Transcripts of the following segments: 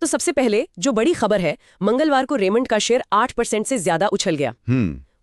तो सबसे पहले जो बड़ी खबर है, मंगलवार को रेमंड का शेयर 8% से ज्यादा उछल गया।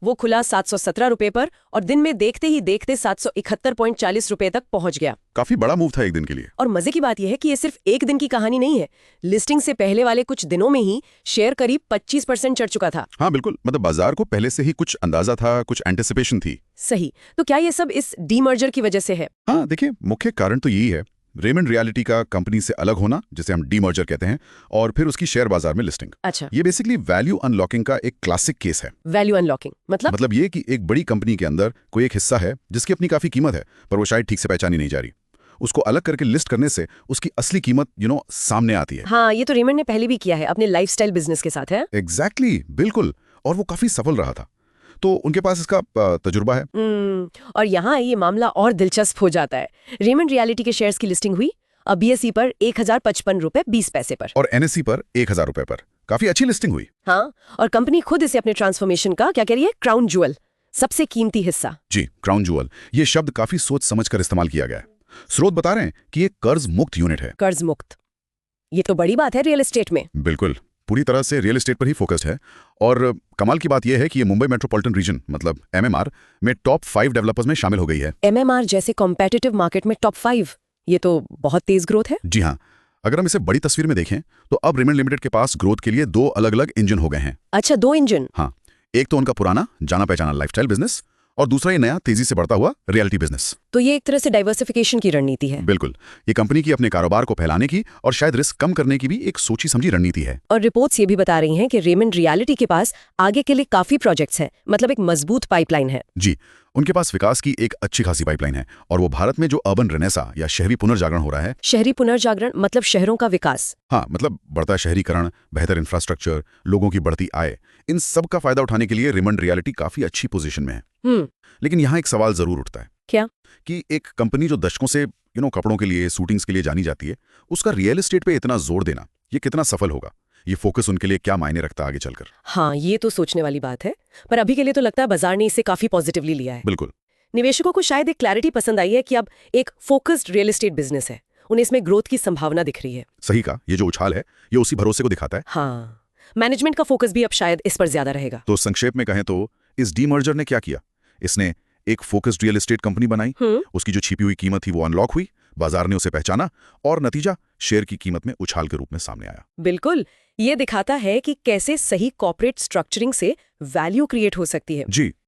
वो खुला 717 रुपए पर और दिन में देखते ही देखते 771.40 रुपए तक पहुंच गया। काफी बड़ा मूव था एक दिन के लिए। और मजे की बात यह है कि ये सिर्फ एक दिन की कहानी नहीं है। लिस्टिंग से पहले वाले कुछ दिनों में ही शेयर करीब 25% चढ़ चुका था। हाँ बिल्कुल, मतलब बाजार को पहले से ही कुछ अंदाजा था, कुछ एंटिसिपेशन थी। सही। तो क्या ये सब इस डीमर्जर की वजह से है? हाँ देखिए, मुख्य कारण तो यही है, रेमंड रियलिटी का कंपनी से अलग होना, जिसे हम डीमर्जर कहते हैं, और फिर उसकी शेयर बाजार में लिस्टिंग। अच्छा, ये बेसिकली वैल्यू अनलॉकिंग का एक क्लासिक केस है। वैल्यू अनलॉकिंग मतलब ये कि एक बड़ी कंपनी के अंदर कोई एक हिस्सा है जिसकी अपनी काफी कीमत है, पर वो शायद ठीक से पहचानी नहीं जा रही। उसको अलग करके लिस्ट करने से उसकी असली कीमत सामने आती है। हाँ, ये तो रेमंड ने पहले भी किया है अपने लाइफस्टाइल बिजनेस के साथ है। एग्जैक्टली, बिल्कुल, और वो काफी सफल रहा था, तो उनके पास इसका तजुर्बा है। और यहाँ ये मामला और दिलचस्प हो जाता है। रेमंड रियलिटी के शेयर्स की लिस्टिंग हुई BSE पर 1055 रुपए 20 पैसे पर, और NSE पर 1000 रुपए पर। काफी अच्छी लिस्टिंग हुई। हाँ, और कंपनी खुद इसे अपने ट्रांसफॉर्मेशन का क्या कह रही है, क्राउन ज्वेल, सबसे कीमती हिस्सा। जी, क्राउन ज्वेल, ये शब्द काफी सोच समझकर इस्तेमाल किया गया है। स्रोत बता रहे हैं कि ये कर्ज मुक्त यूनिट है। कर्ज मुक्त, ये तो बड़ी बात है रियल एस्टेट में। बिल्कुल, पूरी तरह से रियल एस्टेट पर ही फोकस्ड है। और कमाल की बात यह है कि ये मुंबई मेट्रोपॉलिटन रीजन मतलब MMR में टॉप 5 डेवलपर्स में शामिल हो गई है। MMR जैसे कॉम्पिटिटिव मार्केट में टॉप 5, ये तो बहुत तेज ग्रोथ है। जी हाँ, अगर हम इसे बड़ी तस्वीर में देखें तो अब रेमंड लिमिटेड के पास ग्रोथ के लिए 2 अलग-अलग इंजन हो गए हैं। अच्छा, 2 इंजन। हाँ, एक तो उनका पुराना जाना पहचाना लाइफस्टाइल बिजनेस, और दूसरा ये नया तेजी से बढ़ता हुआ रियलिटी बिजनेस। तो ये एक तरह से डाइवर्सिफिकेशन की रणनीति है। बिल्कुल, ये कंपनी की अपने कारोबार को फैलाने की और शायद रिस्क कम करने की भी एक सोची समझी रणनीति है। और रिपोर्ट्स ये भी बता रही हैं कि रेमंड रियलिटी के पास आगे के लिए काफी प्रोजेक्ट्स हैं, मतलब एक मजबूत पाइपलाइन है। जी, उनके पास विकास की एक अच्छी खासी पाइपलाइन है, और वो भारत में जो अर्बन रेनेसा या शहरी पुनर्जागरण हो रहा है। शहरी पुनर्जागरण मतलब शहरों का विकास। हाँ, मतलब बढ़ता शहरीकरण, बेहतर इंफ्रास्ट्रक्चर, लोगों की बढ़ती आय, इन सब का फायदा उठाने के लिए रेमंड रियलिटी काफी अच्छी पोजीशन में है। लेकिन यहाँ एक सवाल जरूर उठता है। क्या? कि एक कंपनी जो दशकों से कपड़ों के लिए, शूटिंग्स के लिए जानी जाती है, उसका रियल एस्टेट पे इतना जोर देना, ये कितना सफल होगा? ये फोकस उनके लिए क्या मायने रखता है आगे चलकर? हाँ, ये तो सोचने वाली बात है, पर अभी के लिए तो लगता है बाजार ने इसे काफी पॉजिटिवली लिया है। बिल्कुल, निवेशकों को शायद एक क्लैरिटी पसंद आई है कि अब एक फोकस्ड रियल एस्टेट बिजनेस है, उन्हें इसमें ग्रोथ की संभावना दिख रही है। सही कहा, ये जो उछाल है ये उसी भरोसे को दिखाता है। हाँ, मैनेजमेंट का फोकस भी अब शायद इस पर ज्यादा रहेगा। तो संक्षेप में कहें तो इस डीमर्जर ने क्या किया? इसने एक फोकस्ड रियल एस्टेट कंपनी बनाई, उसकी जो छिपी हुई कीमत थी वो अनलॉक हुई, बाजार ने उसे पहचाना, और नतीजा शेयर की कीमत में उछाल के रूप में सामने आया। बिल्कुल, ये दिखाता है कि कैसे सही कॉर्पोरेट स्ट्रक्चरिंग से वैल्यू क्रिएट हो सकती है। जी,